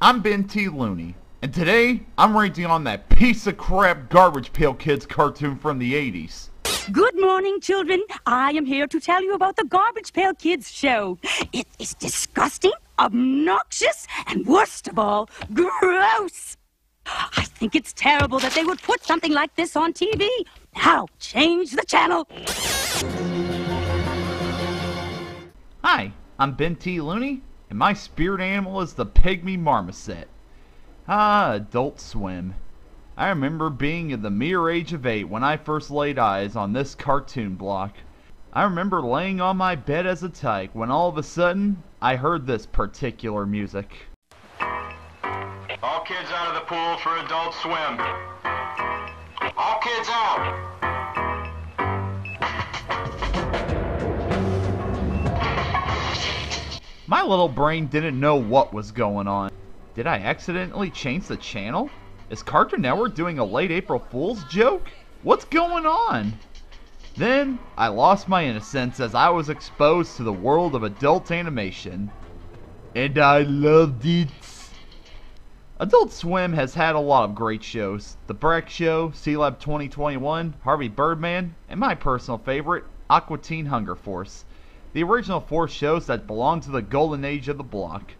I'm Benthelooney, and today I'm rating on that piece of crap Garbage Pail Kids cartoon from the 80s. Good morning, children. I am here to tell you about the Garbage Pail Kids show. It is disgusting, obnoxious, and worst of all, gross. I think it's terrible that they would put something like this on TV. Now, change the channel. Hi, I'm Benthelooney, and my spirit animal is the pygmy marmoset. Adult Swim. I remember being in the mere age of 8 when I first laid eyes on this cartoon block. I remember laying on my bed as a tyke when all of a sudden I heard this particular music. All kids out of the pool for Adult Swim. All kids out. My little brain didn't know what was going on. Did I accidentally change the channel? Is Cartoon Network doing a late April Fool's joke? What's going on? Then I lost my innocence as I was exposed to the world of adult animation. And I loved it. Adult Swim has had a lot of great shows. The Brack Show, C-Lab 2021, Harvey Birdman, and my personal favorite, Aqua Teen Hunger Force. The original 4 shows that belong to the golden age of the block.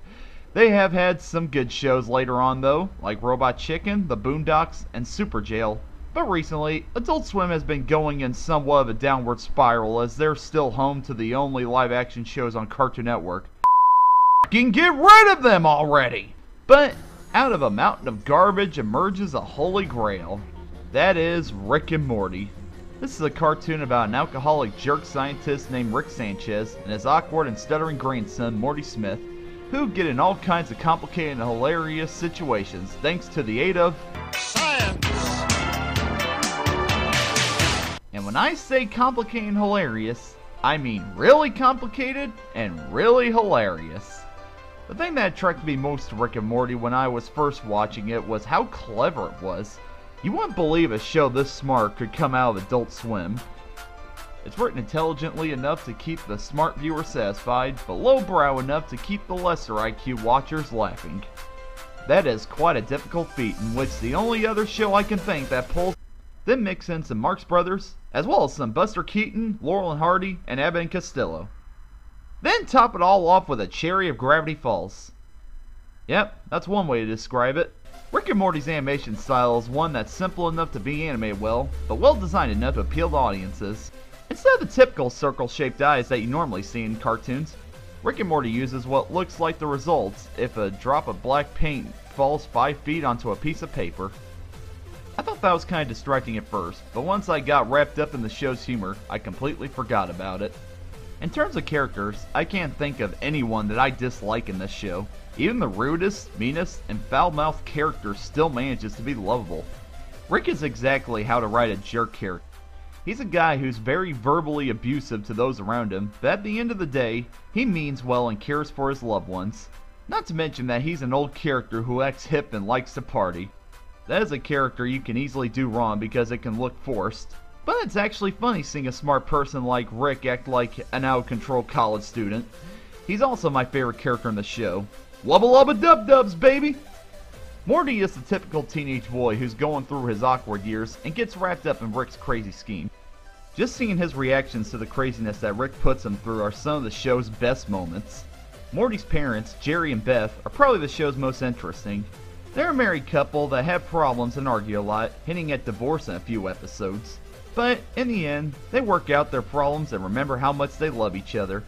They have had some good shows later on though, like Robot Chicken, The Boondocks, and Super Jail. But recently, Adult Swim has been going in somewhat of a downward spiral as they're still home to the only live action shows on Cartoon Network. F***ing get rid of them already! But out of a mountain of garbage emerges a holy grail. That is Rick and Morty. This is a cartoon about an alcoholic jerk scientist named Rick Sanchez and his awkward and stuttering grandson Morty Smith, who get in all kinds of complicated and hilarious situations thanks to the aid of science. And when I say complicated and hilarious, I mean really complicated and really hilarious. The thing that attracted me most to Rick and Morty when I was first watching it was how clever it was. You wouldn't believe a show this smart could come out of Adult Swim. It's written intelligently enough to keep the smart viewer satisfied, but lowbrow enough to keep the lesser IQ watchers laughing. That is quite a difficult feat, in which the only other show I can think that pulls. Then mix in some Marx Brothers, as well as some Buster Keaton, Laurel and Hardy, and Abbott and Costello. Then top it all off with a cherry of Gravity Falls. Yep, that's one way to describe it. Rick and Morty's animation style is one that's simple enough to be animated well, but well designed enough to appeal to audiences. Instead of the typical circle-shaped eyes that you normally see in cartoons, Rick and Morty uses what looks like the results if a drop of black paint falls 5 feet onto a piece of paper. I thought that was kind of distracting at first, but once I got wrapped up in the show's humor, I completely forgot about it. In terms of characters, I can't think of anyone that I dislike in this show. Even the rudest, meanest, and foul-mouthed character still manages to be lovable. Rick is exactly how to write a jerk character. He's a guy who's very verbally abusive to those around him, but at the end of the day, he means well and cares for his loved ones. Not to mention that he's an old character who acts hip and likes to party. That is a character you can easily do wrong because it can look forced. But it's actually funny seeing a smart person like Rick act like an out-of-control college student. He's also my favorite character in the show. Wubba lubba dub dubs, baby! Morty is the typical teenage boy who's going through his awkward years and gets wrapped up in Rick's crazy scheme. Just seeing his reactions to the craziness that Rick puts him through are some of the show's best moments. Morty's parents, Jerry and Beth, are probably the show's most interesting. They're a married couple that have problems and argue a lot, hinting at divorce in a few episodes. But in the end, they work out their problems and remember how much they love each other.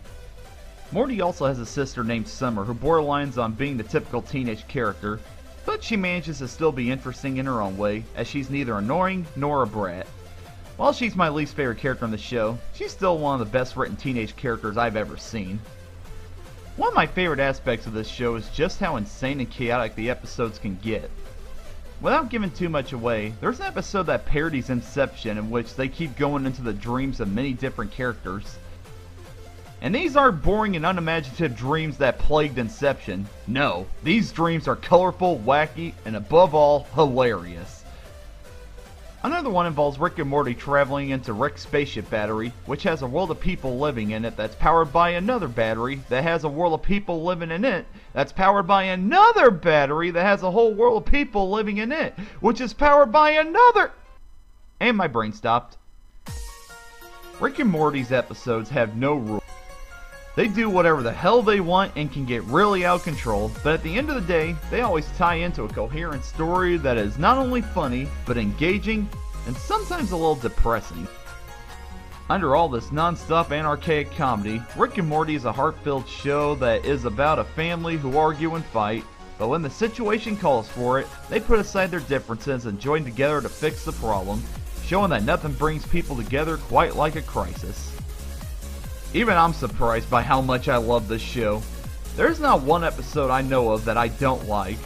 Morty also has a sister named Summer who borderlines on being the typical teenage character, but she manages to still be interesting in her own way, as she's neither annoying nor a brat. While she's my least favorite character on the show, she's still one of the best written teenage characters I've ever seen. One of my favorite aspects of this show is just how insane and chaotic the episodes can get. Without giving too much away, there's an episode that parodies Inception in which they keep going into the dreams of many different characters. And these aren't boring and unimaginative dreams that plagued Inception. No, these dreams are colorful, wacky, and above all, hilarious. Another one involves Rick and Morty traveling into Rick's spaceship battery, which has a world of people living in it that's powered by another battery that has a world of people living in it that's powered by another battery that has a whole world of people living in it, which is powered by another... And my brain stopped. Rick and Morty's episodes have no rules. They do whatever the hell they want and can get really out of control, but at the end of the day, they always tie into a coherent story that is not only funny, but engaging, and sometimes a little depressing. Under all this non-stop and archaic comedy, Rick and Morty is a heart-filled show that is about a family who argue and fight, but when the situation calls for it, they put aside their differences and join together to fix the problem, showing that nothing brings people together quite like a crisis. Even I'm surprised by how much I love this show. There's not one episode I know of that I don't like.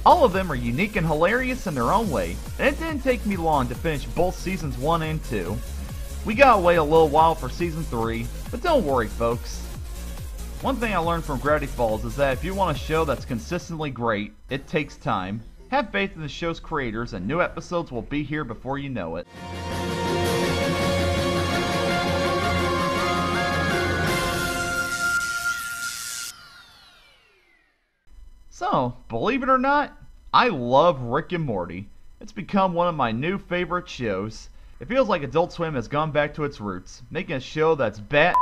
All of them are unique and hilarious in their own way, and it didn't take me long to finish both seasons 1 and 2. We gotta wait a little while for season 3, but don't worry folks. One thing I learned from Gravity Falls is that if you want a show that's consistently great, it takes time. Have faith in the show's creators and new episodes will be here before you know it. So, believe it or not, I love Rick and Morty. It's become one of my new favorite shows. It feels like Adult Swim has gone back to its roots, making a show that's bat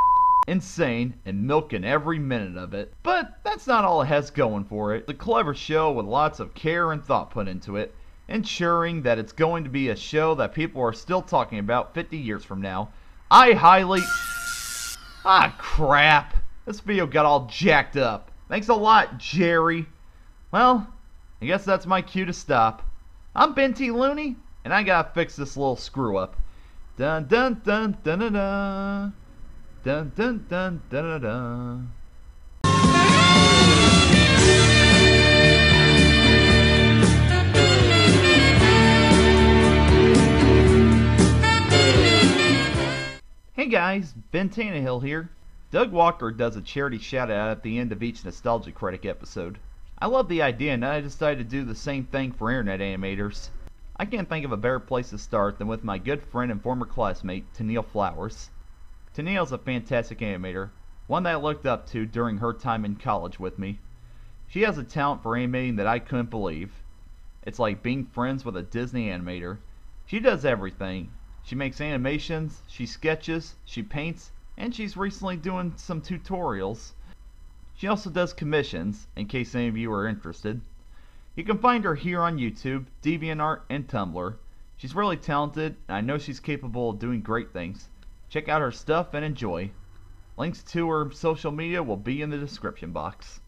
insane and milking every minute of it. But that's not all it has going for it. It's a clever show with lots of care and thought put into it, ensuring that it's going to be a show that people are still talking about 50 years from now. I highly... Ah, crap. This video got all jacked up. Thanks a lot, Jerry. Well, I guess that's my cue to stop. I'm Benthelooney, and I gotta fix this little screw up. Dun dun dun dun dun dun. Dun dun dun dun dun dun. Hey guys, Ben Tannehill here. Doug Walker does a charity shout out at the end of each Nostalgia Critic episode. I love the idea and I decided to do the same thing for internet animators. I can't think of a better place to start than with my good friend and former classmate, Tennelle Flowers. Tennelle's a fantastic animator, one that I looked up to during her time in college with me. She has a talent for animating that I couldn't believe. It's like being friends with a Disney animator. She does everything. She makes animations, she sketches, she paints, and she's recently doing some tutorials. She also does commissions, in case any of you are interested. You can find her here on YouTube, DeviantArt, and Tumblr. She's really talented, and I know she's capable of doing great things. Check out her stuff and enjoy. Links to her social media will be in the description box.